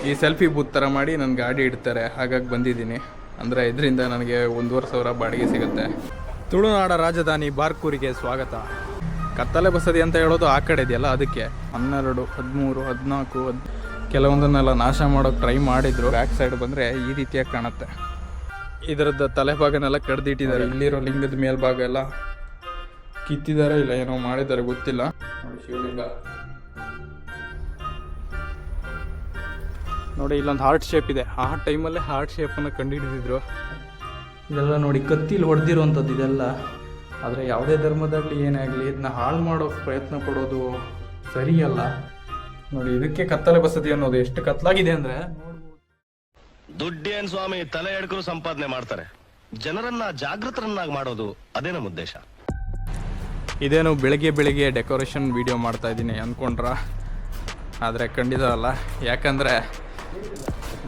ಈ selfie booth ಥರ ಮಾಡಿ ನನ್ನ ಗಾಡಿ ಇಡ್ತಾರೆ, ಹಾಗಾಗಿ ಬಂದಿದ್ದೀನಿ. ಅಂದರೆ ಇದರಿಂದ ನನಗೆ 1,500 ಬಾಡಿಗೆ ಸಿಗುತ್ತೆ. ತುಳುನಾಡ ರಾಜಧಾನಿ ಬಾರ್ಕೂರಿಗೆ ಸ್ವಾಗತ. ಕತ್ತಲೆ ಬಸದಿ ಅಂತ ಹೇಳೋದು ಆ ಕಡೆ ಇದೆಯಲ್ಲ, ಅದಕ್ಕೆ 12, 13, 14 ಕೆಲವೊಂದನ್ನೆಲ್ಲ ನಾಶ ಮಾಡೋಕ್ಕೆ ಟ್ರೈ ಮಾಡಿದ್ರು. ಬ್ಯಾಕ್ ಸೈಡ್ ಬಂದರೆ ಈ ರೀತಿಯಾಗಿ ಕಾಣುತ್ತೆ. ಇದರದ್ದು ತಲೆಭಾಗನೆಲ್ಲ ಕಡ್ದಿಟ್ಟಿದ್ದಾರೆ. ಇಲ್ಲಿರೋ ಲಿಂಗದ ಮೇಲ್ಭಾಗ ಎಲ್ಲ ಕಿತ್ತಿದ್ದಾರೆ, ಇಲ್ಲ ಏನೋ ಮಾಡಿದ್ದಾರೆ ಗೊತ್ತಿಲ್ಲ. ನೋಡಿ ಶಿವಲಿಂಗ ನೋಡಿ, ಇಲ್ಲೊಂದು ಹಾರ್ಟ್ ಶೇಪ್ ಇದೆ. ಆ ಟೈಮಲ್ಲೇ ಹಾರ್ಟ್ ಶೇಪನ್ನು ಕಂಡುಹಿಡಿದಿದ್ರು. ಇದೆಲ್ಲ ನೋಡಿ ಕತ್ತಿಲಿ ಹೊಡೆದಿರುವಂಥದ್ದು ಇದೆಲ್ಲ. ಆದರೆ ಯಾವುದೇ ಧರ್ಮದಾಗಲಿ ಏನೇ ಆಗಲಿ ಇದನ್ನ ಹಾಳು ಮಾಡೋಕ್ಕೆ ಪ್ರಯತ್ನ ಪಡೋದು ಸರಿಯಲ್ಲ. ನೋಡಿ ಇದಕ್ಕೆ ಕತ್ತಲೆ ಬಸದಿ ಅನ್ನೋದು. ಎಷ್ಟು ಕತ್ಲಾಗಿದೆ ಅಂದರೆ ದುಡ್ಡೇನ್ ಸ್ವಾಮಿ ತಲೆ ಎಡ್ಕರು ಸಂಪಾದನೆ ಮಾಡ್ತಾರೆ, ಜನರನ್ನ ಜಾಗೃತರನ್ನಾಗಿ ಮಾಡೋದು ಅದೇ ನಮ್ಮ ಉದ್ದೇಶ. ಇದೇನು ಬೆಳಿಗ್ಗೆ ಡೆಕೋರೇಷನ್ ವಿಡಿಯೋ ಮಾಡ್ತಾ ಇದ್ದೀನಿ ಅಂದ್ಕೊಂಡ್ರ, ಆದರೆ ಖಂಡಿತ ಅಲ್ಲ. ಯಾಕಂದರೆ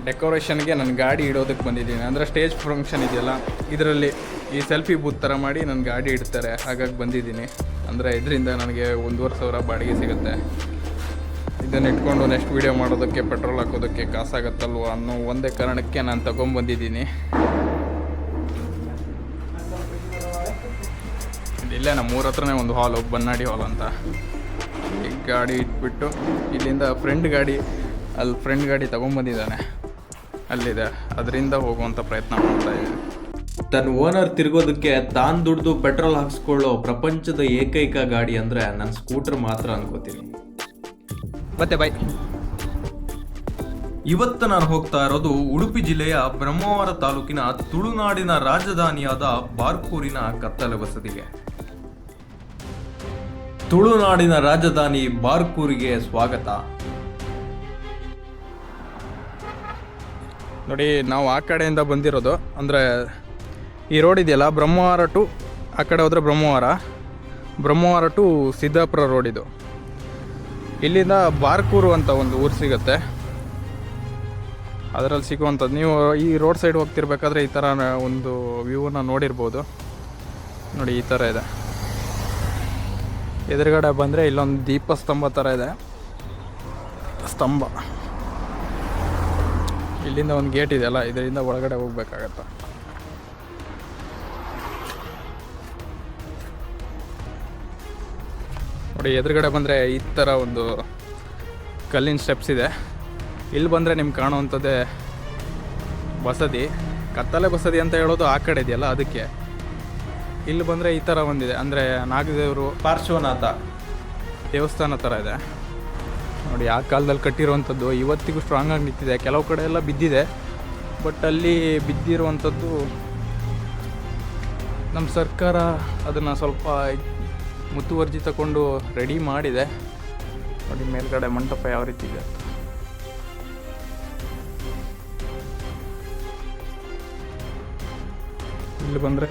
ಡೆಕೋರೇಷನ್ಗೆ ನನ್ನ ಗಾಡಿ ಇಡೋದಕ್ಕೆ ಬಂದಿದ್ದೀನಿ. ಅಂದರೆ ಸ್ಟೇಜ್ ಫಂಕ್ಷನ್ ಇದೆಯಲ್ಲ, ಇದರಲ್ಲಿ ಈ ಸೆಲ್ಫಿ ಬೂತ್ ಥರ ಮಾಡಿ ನನ್ನ ಗಾಡಿ ಇಡ್ತಾರೆ, ಹಾಗಾಗಿ ಬಂದಿದ್ದೀನಿ. ಅಂದರೆ ಇದರಿಂದ ನನಗೆ 1,500 ಬಾಡಿಗೆ ಸಿಗುತ್ತೆ. ಇದನ್ನು ಇಟ್ಕೊಂಡು ನೆಕ್ಸ್ಟ್ ವೀಡಿಯೋ ಮಾಡೋದಕ್ಕೆ, ಪೆಟ್ರೋಲ್ ಹಾಕೋದಕ್ಕೆ ಕಾಸಾಗತ್ತಲ್ವ ಅನ್ನೋ ಒಂದೇ ಕಾರಣಕ್ಕೆ ನಾನು ತಗೊಂಬಂದಿದ್ದೀನಿ. ಇಲ್ಲೇ ನಮ್ಮ ಊರ ಹತ್ರನೇ ಒಂದು ಹಾಲು, ಬನ್ನಾಡಿ ಹಾಲ್ ಅಂತ. ಈ ಗಾಡಿ ಇಟ್ಬಿಟ್ಟು ಇಲ್ಲಿಂದ ಫ್ರೆಂಡ್ ಗಾಡಿ ತಗೊಂಬಂದಿದ್ದಾನೆ, ಅಲ್ಲಿದೆ. ಅದರಿಂದ ಹೋಗುವಂಥ ಪ್ರಯತ್ನ ಮಾಡ್ತಾ ಇದ್ದೀನಿ. ತನ್ನ ಓನರ್ ತಿರುಗೋದಕ್ಕೆ ತಾನು ದುಡ್ದು ಪೆಟ್ರೋಲ್ ಹಾಕ್ಸ್ಕೊಳ್ಳೋ ಪ್ರಪಂಚದ ಏಕೈಕ ಗಾಡಿ ಅಂದರೆ ನನ್ನ ಸ್ಕೂಟರ್ ಮಾತ್ರ ಅನ್ಕೋತೀನಿ. ಮತ್ತೆ ಬೈ. ಇವತ್ತು ನಾನು ಹೋಗ್ತಾ ಇರೋದು ಉಡುಪಿ ಜಿಲ್ಲೆಯ ಬ್ರಹ್ಮಾವರ ತಾಲೂಕಿನ ತುಳುನಾಡಿನ ರಾಜಧಾನಿಯಾದ ಬಾರ್ಕೂರಿನ ಕತ್ತಲೆ ಬಸದಿಗೆ. ತುಳುನಾಡಿನ ರಾಜಧಾನಿ ಬಾರ್ಕೂರಿಗೆ ಸ್ವಾಗತ. ನೋಡಿ ನಾವು ಆ ಕಡೆಯಿಂದ ಬಂದಿರೋದು. ಅಂದರೆ ಈ ರೋಡ್ ಇದೆಯಲ್ಲ, ಬ್ರಹ್ಮವಾರ ಟು ಆ ಕಡೆ ಹೋದರೆ ಬ್ರಹ್ಮವಾರ ಟು ಸಿದ್ದಾಪುರ ರೋಡ್ ಇದು. ಇಲ್ಲಿಂದ ಬಾರ್ಕೂರು ಅಂತ ಒಂದು ಊರು ಸಿಗುತ್ತೆ, ಅದರಲ್ಲಿ ಸಿಗುವಂಥದ್ದು. ನೀವು ಈ ರೋಡ್ ಸೈಡ್ ಹೋಗ್ತಿರ್ಬೇಕಾದ್ರೆ ಈ ಥರ ಒಂದು ವ್ಯೂವನ್ನು ನೋಡಿರ್ಬೋದು. ನೋಡಿ ಈ ಥರ ಇದೆ. ಎದುರುಗಡೆ ಬಂದರೆ ಇಲ್ಲೊಂದು ದೀಪಸ್ತಂಭ ಥರ ಇದೆ, ಸ್ತಂಭ. ಇಲ್ಲಿಂದ ಒಂದು ಗೇಟ್ ಇದೆಯಲ್ಲ, ಇದರಿಂದ ಒಳಗಡೆ ಹೋಗ್ಬೇಕಾಗತ್ತೆ. ನೋಡಿ ಎದುರುಗಡೆ ಬಂದರೆ ಈ ಥರ ಒಂದು ಕಲ್ಲಿನ ಸ್ಟೆಪ್ಸ್ ಇದೆ. ಇಲ್ಲಿ ಬಂದರೆ ನಿಮ್ಗೆ ಕಾಣುವಂಥದ್ದೇ ಬಸದಿ. ಕತ್ತಲೆ ಬಸದಿ ಅಂತ ಹೇಳೋದು ಆ ಕಡೆ ಇದೆಯಲ್ಲ, ಅದಕ್ಕೆ. ಇಲ್ಲಿ ಬಂದರೆ ಈ ಥರ ಒಂದಿದೆ, ಅಂದರೆ ನಾಗದೇವರು ಪಾರ್ಶ್ವನಾಥ ದೇವಸ್ಥಾನ ಥರ ಇದೆ. ನೋಡಿ ಆ ಕಾಲದಲ್ಲಿ ಕಟ್ಟಿರುವಂಥದ್ದು ಇವತ್ತಿಗೂ ಸ್ಟ್ರಾಂಗಾಗಿ ನಿಂತಿದೆ. ಕೆಲವು ಕಡೆ ಎಲ್ಲ ಬಿದ್ದಿದೆ, ಬಟ್ ಅಲ್ಲಿ ಬಿದ್ದಿರುವಂಥದ್ದು ನಮ್ಮ ಸರ್ಕಾರ ಅದನ್ನು ಸ್ವಲ್ಪ ಮುತುವರ್ಜಿ ತಗೊಂಡು ರೆಡಿ ಮಾಡಿದೆ. ನೋಡಿ ಮೇಲ್ಗಡೆ ಮಂಟಪ ಯಾವ ರೀತಿ ಇದೆ. ಇಲ್ಲಿ ಬಂದರೆ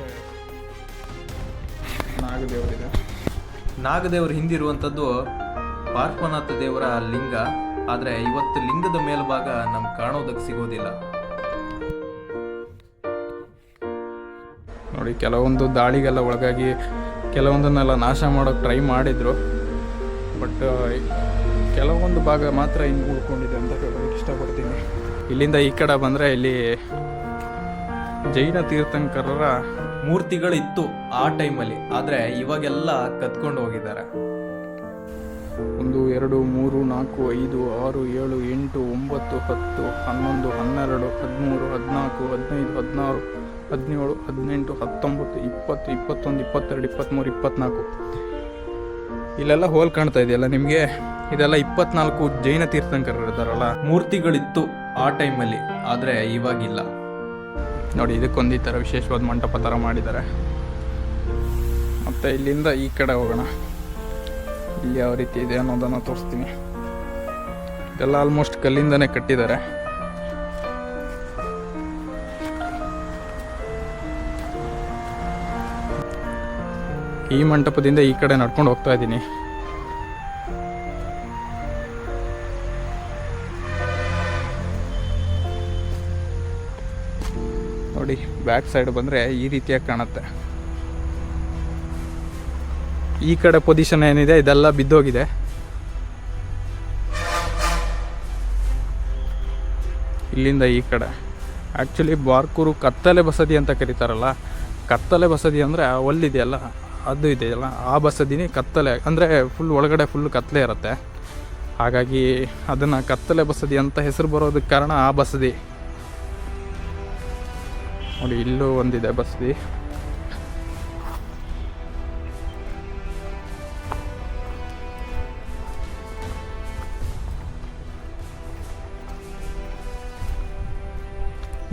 ನಾಗದೇವರಿದೆ. ನಾಗದೇವರು ಹಿಂದಿರುವಂಥದ್ದು ಪಾರ್ಶ್ವನಾಥ ದೇವರ ಲಿಂಗ. ಆದರೆ ಇವತ್ತು ಲಿಂಗದ ಮೇಲ್ಭಾಗ ನಮ್ಗೆ ಕಾಣೋದಕ್ಕೆ ಸಿಗೋದಿಲ್ಲ. ನೋಡಿ ಕೆಲವೊಂದು ದಾಳಿಗೆಲ್ಲ ಒಳಗಾಗಿ ಕೆಲವೊಂದನ್ನೆಲ್ಲ ನಾಶ ಮಾಡೋಕ್ಕೆ ಟ್ರೈ ಮಾಡಿದರು, ಬಟ್ ಕೆಲವೊಂದು ಭಾಗ ಮಾತ್ರ ಹಿಂಗೆ ಉಳ್ಕೊಂಡಿದೆ ಅಂತ ಹೇಳೋದಕ್ಕೆ ಇಷ್ಟಪಡ್ತೀನಿ. ಇಲ್ಲಿಂದ ಈ ಕಡೆ ಬಂದರೆ ಇಲ್ಲಿ ಜೈನ ತೀರ್ಥಂಕರರ ಮೂರ್ತಿಗಳಿತ್ತು ಆ ಟೈಮಲ್ಲಿ, ಆದರೆ ಇವಾಗೆಲ್ಲ ಕತ್ಕೊಂಡು ಹೋಗಿದ್ದಾರೆ. 1, 2, 3, 4, 5, 6, 7, 8, 9, 10, 11, 12, 13, 14, 15, 16, 17, 18, 19, 20, 21, 22, 23, 24. ಇಲ್ಲೆಲ್ಲ ಹೋಲ್ ಕಾಣ್ತಾ ಇದೆಯಲ್ಲ ನಿಮಗೆ, ಇದೆಲ್ಲ 24 ಜೈನ ತೀರ್ಥಂಕರರು ಇದ್ದಾರಲ್ಲ. ಮೂರ್ತಿಗಳಿತ್ತು ಆ ಟೈಮಲ್ಲಿ, ಆದರೆ ಇವಾಗಿಲ್ಲ. ನೋಡಿ ಇದಕ್ಕೊಂದು ಈ ಥರ ವಿಶೇಷವಾದ ಮಂಟಪ ಥರ ಮಾಡಿದ್ದಾರೆ. ಮತ್ತು ಇಲ್ಲಿಂದ ಈ ಕಡೆ ಹೋಗೋಣ. ಇಲ್ಲಿ ಯಾವ ರೀತಿ ಇದೆ ಅನ್ನೋದನ್ನು ತೋರಿಸ್ತೀನಿ. ಇದೆಲ್ಲ ಆಲ್ಮೋಸ್ಟ್ ಕಲ್ಲಿಂದನೇ ಕಟ್ಟಿದ್ದಾರೆ. ಈ ಮಂಟಪದಿಂದ ಈ ಕಡೆ ನಡ್ಕೊಂಡು ಹೋಗ್ತಾ ಇದ್ದೀನಿ. ನೋಡಿ ಬ್ಯಾಕ್ ಸೈಡ್ ಬಂದರೆ ಈ ರೀತಿಯಾಗಿ ಕಾಣುತ್ತೆ. ಈ ಕಡೆ ಪೊಸಿಷನ್ ಏನಿದೆ ಇದೆಲ್ಲ ಬಿದ್ದೋಗಿದೆ. ಇಲ್ಲಿಂದ ಈ ಕಡೆ. ಆ್ಯಕ್ಚುಲಿ ಬಾರ್ಕೂರು ಕತ್ತಲೆ ಬಸದಿ ಅಂತ ಕರೀತಾರಲ್ಲ. ಕತ್ತಲೆ ಬಸದಿ ಅಂದರೆ ಒಲ್ಲಿದೆಯಲ್ಲ ಅದು ಇದೆಯಲ್ಲ, ಆ ಬಸದಿನೇ ಕತ್ತಲೆ ಅಂದರೆ ಫುಲ್ ಒಳಗಡೆ ಫುಲ್ ಕತ್ತಲೆ ಇರುತ್ತೆ. ಹಾಗಾಗಿ ಅದನ್ನು ಕತ್ತಲೆ ಬಸದಿ ಅಂತ ಹೆಸರು ಬರೋದಕ್ಕೆ ಕಾರಣ ಆ ಬಸದಿ. ನೋಡಿ ಇಲ್ಲೂ ಒಂದಿದೆ ಬಸದಿ.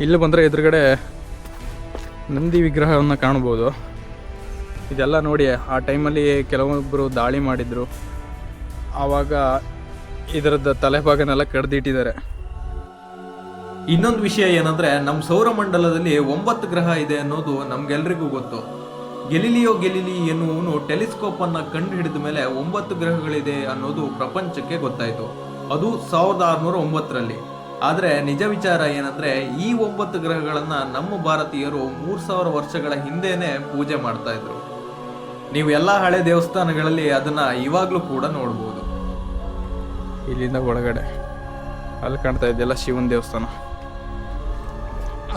ಇಲ್ಲಿ ಬಂದರೆ ಎದುರುಗಡೆ ನಂದಿ ವಿಗ್ರಹವನ್ನು ಕಾಣ್ಬೋದು. ಇದೆಲ್ಲ ನೋಡಿ ಆ ಟೈಮಲ್ಲಿ ಕೆಲವೊಬ್ಬರು ದಾಳಿ ಮಾಡಿದರು, ಆವಾಗ ಇದರದ್ದು ತಲೆಭಾಗನೆಲ್ಲ ಕಡ್ದಿಟ್ಟಿದ್ದಾರೆ. ಇನ್ನೊಂದು ವಿಷಯ ಏನಂದ್ರೆ ನಮ್ಮ ಸೌರಮಂಡಲದಲ್ಲಿ 9 ಗ್ರಹ ಇದೆ ಅನ್ನೋದು ನಮ್ಗೆಲ್ರಿಗೂ ಗೊತ್ತು. ಗೆಲಿಲಿಯೋ ಗೆಲಿಲಿ ಎನ್ನುವನು ಟೆಲಿಸ್ಕೋಪ್ ಅನ್ನ ಕಂಡು ಹಿಡಿದ ಮೇಲೆ 9 ಗ್ರಹಗಳಿದೆ ಅನ್ನೋದು ಪ್ರಪಂಚಕ್ಕೆ ಗೊತ್ತಾಯ್ತು. ಅದು 1609ರಲ್ಲಿ. ಆದ್ರೆ ನಿಜ ವಿಚಾರ ಏನಂದ್ರೆ ಈ 9 ಗ್ರಹಗಳನ್ನ ನಮ್ಮ ಭಾರತೀಯರು 3000 ವರ್ಷಗಳ ಹಿಂದೆನೆ ಪೂಜೆ ಮಾಡ್ತಾ ಇದ್ರು. ನೀವು ಎಲ್ಲಾ ಹಳೆ ದೇವಸ್ಥಾನಗಳಲ್ಲಿ ಅದನ್ನ ಇವಾಗ್ಲೂ ಕೂಡ ನೋಡ್ಬೋದು. ಇಲ್ಲಿಂದ ಒಳಗಡೆ ಅಲ್ಲಿ ಕಾಣ್ತಾ ಇದೆಯಲ್ಲ ಶಿವನ ದೇವಸ್ಥಾನ,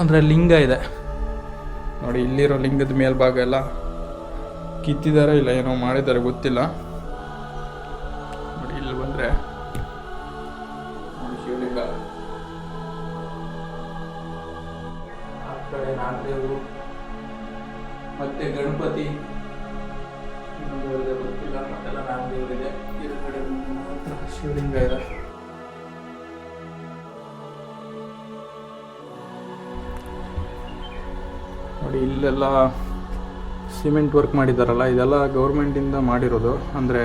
ಅಂದರೆ ಲಿಂಗ ಇದೆ ನೋಡಿ. ಇಲ್ಲಿರೋ ಲಿಂಗದ ಮೇಲ್ಭಾಗ ಎಲ್ಲ ಕಿತ್ತಿದ್ದಾರೆ, ಇಲ್ಲ ಏನೋ ಮಾಡಿದ್ದಾರೆ ಗೊತ್ತಿಲ್ಲ. ನೋಡಿ ಇಲ್ಲಿ ಬಂದರೆ ಶಿವಲಿಂಗ, ಆ ಕಡೆ ನಾಗದೇವರು ಮತ್ತೆ ಗಣಪತಿ ಗೊತ್ತಿಲ್ಲ, ಮತ್ತೆಲ್ಲ ನಾಗದೇವರಿದೆ. ಈ ಕಡೆ ಶಿವಲಿಂಗ ಇದೆ. ನೋಡಿ ಇಲ್ಲೆಲ್ಲ ಸಿಮೆಂಟ್ ವರ್ಕ್ ಮಾಡಿದಾರಲ್ಲ, ಇದೆಲ್ಲ ಗೌರ್ಮೆಂಟಿಂದ ಮಾಡಿರೋದು. ಅಂದರೆ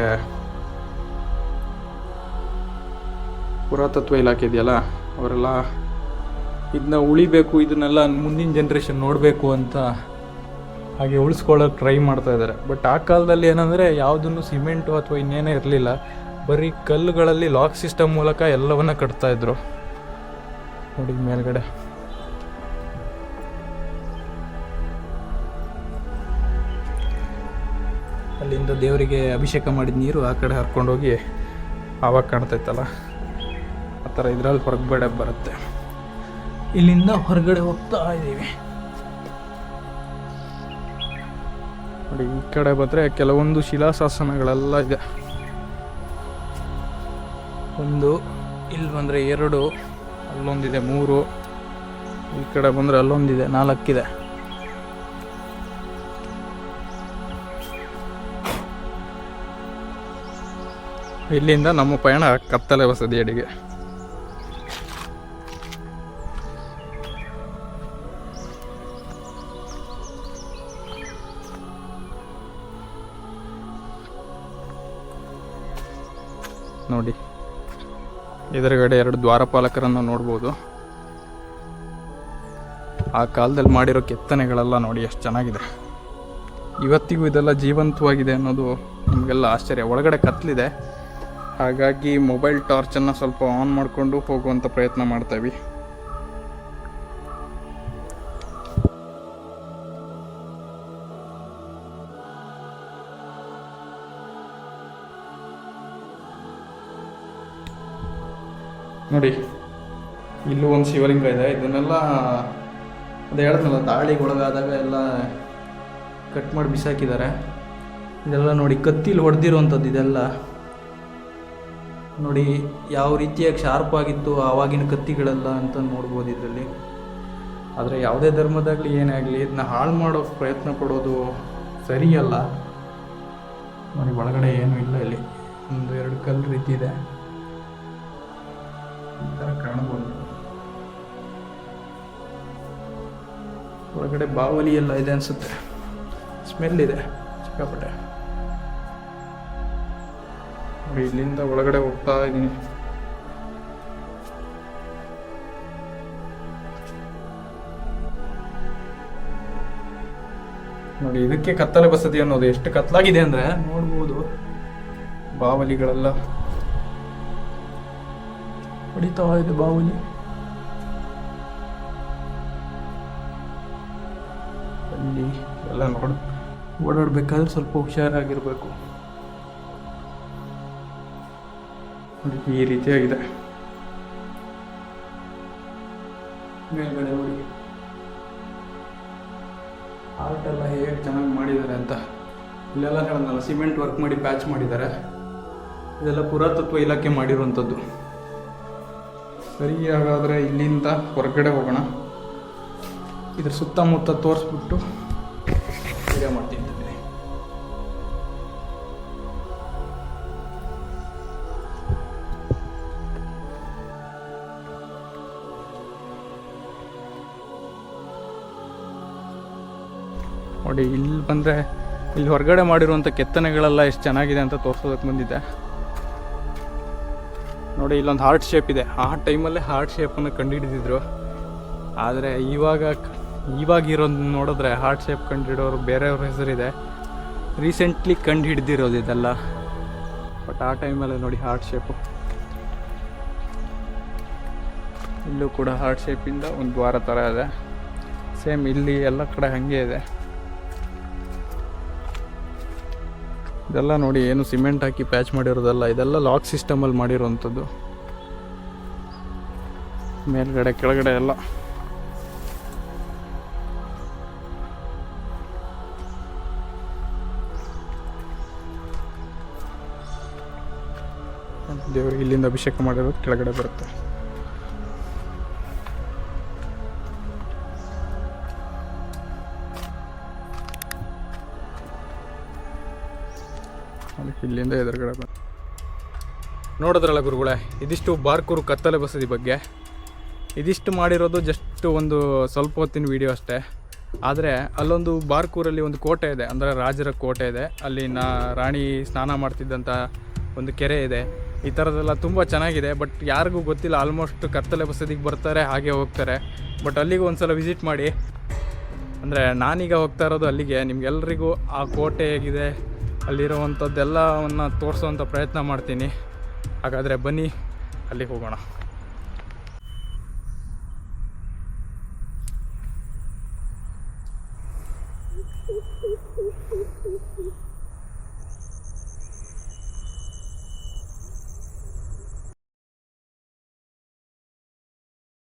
ಪುರಾತತ್ವ ಇಲಾಖೆ ಇದೆಯಲ್ಲ, ಅವರೆಲ್ಲ ಇದನ್ನ ಉಳಿಬೇಕು, ಇದನ್ನೆಲ್ಲ ಮುಂದಿನ ಜನ್ರೇಷನ್ ನೋಡಬೇಕು ಅಂತ ಹಾಗೆ ಉಳಿಸ್ಕೊಳ್ಳೋಕೆ ಟ್ರೈ ಮಾಡ್ತಾ ಇದ್ದಾರೆ. ಬಟ್ ಆ ಕಾಲದಲ್ಲಿ ಏನಂದರೆ ಯಾವುದನ್ನು ಸಿಮೆಂಟು ಅಥವಾ ಇನ್ನೇನೇ ಇರಲಿಲ್ಲ, ಬರೀ ಕಲ್ಲುಗಳಲ್ಲಿ ಲಾಕ್ ಸಿಸ್ಟಮ್ ಮೂಲಕ ಎಲ್ಲವನ್ನ ಕಟ್ತಾಯಿದ್ರು. ನೋಡಿ ಮೇಲ್ಗಡೆ ಅಲ್ಲಿಂದ ದೇವರಿಗೆ ಅಭಿಷೇಕ ಮಾಡಿದ ನೀರು ಆ ಕಡೆ ಹರ್ಕೊಂಡೋಗಿ ಆವಾಗ ಕಾಣ್ತೈತಲ್ಲ, ಆ ಥರ ಇದರಲ್ಲಿ ಹೊರಗಡೆ ಬರುತ್ತೆ. ಇಲ್ಲಿಂದ ಹೊರಗಡೆ ಹೋಗ್ತಾ ಇದ್ದೀವಿ. ನೋಡಿ ಈ ಕಡೆ ಬಂದರೆ ಕೆಲವೊಂದು ಶಿಲಾಶಾಸನಗಳೆಲ್ಲ ಇದೆ. ಒಂದು, ಇಲ್ಲಿ ಬಂದರೆ 2, ಅಲ್ಲೊಂದಿದೆ 3, ಈ ಕಡೆ ಬಂದರೆ ಅಲ್ಲೊಂದಿದೆ 4 ಇದೆ. ಇಲ್ಲಿಂದ ನಮ್ಮ ಪಯಣ ಕತ್ತಲೆ ಬಸದಿ ಅಡಿಗೆ. ನೋಡಿ ಎದುರುಗಡೆ 2 ದ್ವಾರಪಾಲಕರನ್ನು ನೋಡ್ಬೋದು. ಆ ಕಾಲದಲ್ಲಿ ಮಾಡಿರೋ ಕೆತ್ತನೆಗಳೆಲ್ಲ ನೋಡಿ ಎಷ್ಟು ಚೆನ್ನಾಗಿದೆ. ಇವತ್ತಿಗೂ ಇದೆಲ್ಲ ಜೀವಂತವಾಗಿದೆ ಅನ್ನೋದು ನಮಗೆಲ್ಲ ಆಶ್ಚರ್ಯ. ಒಳಗಡೆ ಕತ್ತಲಿದೆ, ಹಾಗಾಗಿ ಮೊಬೈಲ್ ಟಾರ್ಚನ್ನು ಸ್ವಲ್ಪ ಆನ್ ಮಾಡಿಕೊಂಡು ಹೋಗುವಂಥ ಪ್ರಯತ್ನ ಮಾಡ್ತೀವಿ. ನೋಡಿ ಇಲ್ಲೂ ಒಂದು ಶಿವಲಿಂಗ ಇದೆ. ಇದನ್ನೆಲ್ಲ ಅದು ಹೇಳಿದ್ನಲ್ಲ, ದಾಳಿಗೆ ಒಳಗಾದಾಗ ಎಲ್ಲ ಕಟ್ ಮಾಡಿ ಬಿಸಾಕಿದ್ದಾರೆ. ಇದೆಲ್ಲ ನೋಡಿ ಕತ್ತಿಲಿ ಹೊಡೆದಿರುವಂಥದ್ದು. ಇದೆಲ್ಲ ನೋಡಿ ಯಾವ ರೀತಿಯಾಗಿ ಶಾರ್ಪ್ ಆಗಿತ್ತು ಆವಾಗಿನ ಕತ್ತಿಗಳೆಲ್ಲ ಅಂತ ನೋಡ್ಬೋದು ಇದರಲ್ಲಿ. ಆದರೆ ಯಾವುದೇ ಧರ್ಮದಾಗಲಿ ಏನೇ ಆಗಲಿ ಇದನ್ನ ಹಾಳು ಮಾಡೋ ಪ್ರಯತ್ನ ಪಡೋದು ಸರಿಯಲ್ಲ. ನೋಡಿ ಒಳಗಡೆ ಏನೂ ಇಲ್ಲ, ಇಲ್ಲಿ 1-2 ಕಲ್ಲು ರೀತಿ ಇದೆ, ಈ ಥರ ಕಾಣ್ಬೋದು. ಒಳಗಡೆ ಬಾವಲಿ ಎಲ್ಲ ಇದೆ ಅನಿಸುತ್ತೆ, ಸ್ಮೆಲ್ ಇದೆ ಸಿಕ್ಕಾಪಟ್ಟೆ. ನೋಡಿ ಇಲ್ಲಿಂದ ಒಳಗಡೆ ಹೋಗ್ತಾ ಇದ್ದೀನಿ. ನೋಡಿ ಇದಕ್ಕೆ ಕತ್ತಲೆ ಬಸದಿ ಅನ್ನೋದು. ಎಷ್ಟು ಕತ್ತಲಾಗಿದೆ ಅಂದರೆ ನೋಡ್ಬೋದು, ಬಾವಲಿಗಳೆಲ್ಲ ಹೊಡಿತಾ ಇದೆ ಬಾವಲಿ. ಅಲ್ಲಿ ಎಲ್ಲ ಓಡಾಡಬೇಕಾದ್ರೆ ಸ್ವಲ್ಪ ಹುಷಾರಾಗಿರ್ಬೇಕು. ನೋಡಿ ಈ ರೀತಿಯಾಗಿದೆ. ಮೇಲ್ಗಡೆ ನೋಡಿ ಆರ್ಟ್ ಎಲ್ಲ ಹೇಗೆ ಚೆನ್ನಾಗಿ ಮಾಡಿದ್ದಾರೆ ಅಂತ. ಇಲ್ಲೆಲ್ಲ ಹೇಳೋದಲ್ಲ, ಸಿಮೆಂಟ್ ವರ್ಕ್ ಮಾಡಿ ಪ್ಯಾಚ್ ಮಾಡಿದ್ದಾರೆ. ಇದೆಲ್ಲ ಪುರಾತತ್ವ ಇಲಾಖೆ ಮಾಡಿರುವಂಥದ್ದು. ಸರಿ, ಹಾಗಾದರೆ ಇಲ್ಲಿಂದ ಹೊರಗಡೆ ಹೋಗೋಣ. ಇದ್ರ ಸುತ್ತಮುತ್ತ ತೋರಿಸ್ಬಿಟ್ಟು ವಿಡಿಯೋ ಮಾಡ್ತೀನಿ. ನೋಡಿ, ಇಲ್ಲಿ ಬಂದರೆ ಇಲ್ಲಿ ಹೊರಗಡೆ ಮಾಡಿರುವಂಥ ಕೆತ್ತನೆಗಳೆಲ್ಲ ಎಷ್ಟು ಚೆನ್ನಾಗಿದೆ ಅಂತ ತೋರಿಸೋದಕ್ಕೆ ಬಂದಿದ್ದೆ. ನೋಡಿ, ಇಲ್ಲೊಂದು ಹಾರ್ಟ್ ಶೇಪ್ ಇದೆ. ಆ ಟೈಮಲ್ಲೇ ಹಾರ್ಟ್ ಶೇಪನ್ನು ಕಂಡುಹಿಡಿದಿದ್ರು. ಆದರೆ ಇವಾಗಿರೋದು ನೋಡಿದ್ರೆ ಹಾರ್ಟ್ ಶೇಪ್ ಕಂಡುಹಿಡೋರು ಬೇರೆಯವ್ರ ಹೆಸರಿದೆ. ರೀಸೆಂಟ್ಲಿ ಕಂಡು ಹಿಡ್ದಿರೋದು ಇದೆಲ್ಲ. ಬಟ್ ಆ ಟೈಮಲ್ಲೇ ನೋಡಿ ಹಾರ್ಟ್ ಶೇಪು. ಇಲ್ಲೂ ಕೂಡ ಹಾರ್ಟ್ ಶೇಪಿಂದ ಒಂದು ದ್ವಾರ ಥರ ಇದೆ. ಸೇಮ್ ಇಲ್ಲಿ ಎಲ್ಲ ಕಡೆ ಹಾಗೆ ಇದೆ. ಇದೆಲ್ಲ ನೋಡಿ, ಏನು ಸಿಮೆಂಟ್ ಹಾಕಿ ಪ್ಯಾಚ್ ಮಾಡಿರೋದಲ್ಲ, ಇದೆಲ್ಲ ಲಾಕ್ ಸಿಸ್ಟಮಲ್ಲಿ ಮಾಡಿರೋವಂಥದ್ದು. ಮೇಲ್ಗಡೆ ಕೆಳಗಡೆ ಎಲ್ಲ ದೇವರಿಗೆ ಇಲ್ಲಿಂದ ಅಭಿಷೇಕ ಮಾಡಿರೋದು ಕೆಳಗಡೆ ಬರುತ್ತೆ. ಅದಕ್ಕೆ ಇಲ್ಲಿಂದ ಎದುರುಗಡೆ ಬಂದು ನೋಡಿದ್ರಲ್ಲ ಗುರುಗಳೇ, ಇದಿಷ್ಟು ಬಾರ್ಕೂರು ಕತ್ತಲೆ ಬಸದಿ ಬಗ್ಗೆ. ಇದಿಷ್ಟು ಮಾಡಿರೋದು ಜಸ್ಟ್ ಒಂದು ಸ್ವಲ್ಪ ಹೊತ್ತಿನ ವಿಡಿಯೋ ಅಷ್ಟೇ. ಆದರೆ ಅಲ್ಲೊಂದು ಬಾರ್ಕೂರಲ್ಲಿ ಒಂದು ಕೋಟೆ ಇದೆ, ಅಂದರೆ ರಾಜರ ಕೋಟೆ ಇದೆ. ಅಲ್ಲಿ ರಾಣಿ ಸ್ನಾನ ಮಾಡ್ತಿದ್ದಂಥ ಒಂದು ಕೆರೆ ಇದೆ. ಈ ಥರದ್ದೆಲ್ಲ ತುಂಬ ಚೆನ್ನಾಗಿದೆ. ಬಟ್ ಯಾರಿಗೂ ಗೊತ್ತಿಲ್ಲ. ಆಲ್ಮೋಸ್ಟ್ ಕತ್ತಲೆ ಬಸದಿಗೆ ಬರ್ತಾರೆ, ಹಾಗೆ ಹೋಗ್ತಾರೆ. ಬಟ್ ಅಲ್ಲಿಗೂ ಒಂದು ಸಲ ವಿಸಿಟ್ ಮಾಡಿ. ಅಂದರೆ ನಾನೀಗ ಹೋಗ್ತಾ ಇರೋದು ಅಲ್ಲಿಗೆ. ನಿಮ್ಗೆಲ್ರಿಗೂ ಆ ಕೋಟೆ ಹೇಗಿದೆ, ಅಲ್ಲಿರುವಂಥದ್ದೆಲ್ಲವನ್ನು ತೋರಿಸೋವಂಥ ಪ್ರಯತ್ನ ಮಾಡ್ತೀನಿ. ಹಾಗಾದರೆ ಬನ್ನಿ, ಅಲ್ಲಿಗೆ ಹೋಗೋಣ.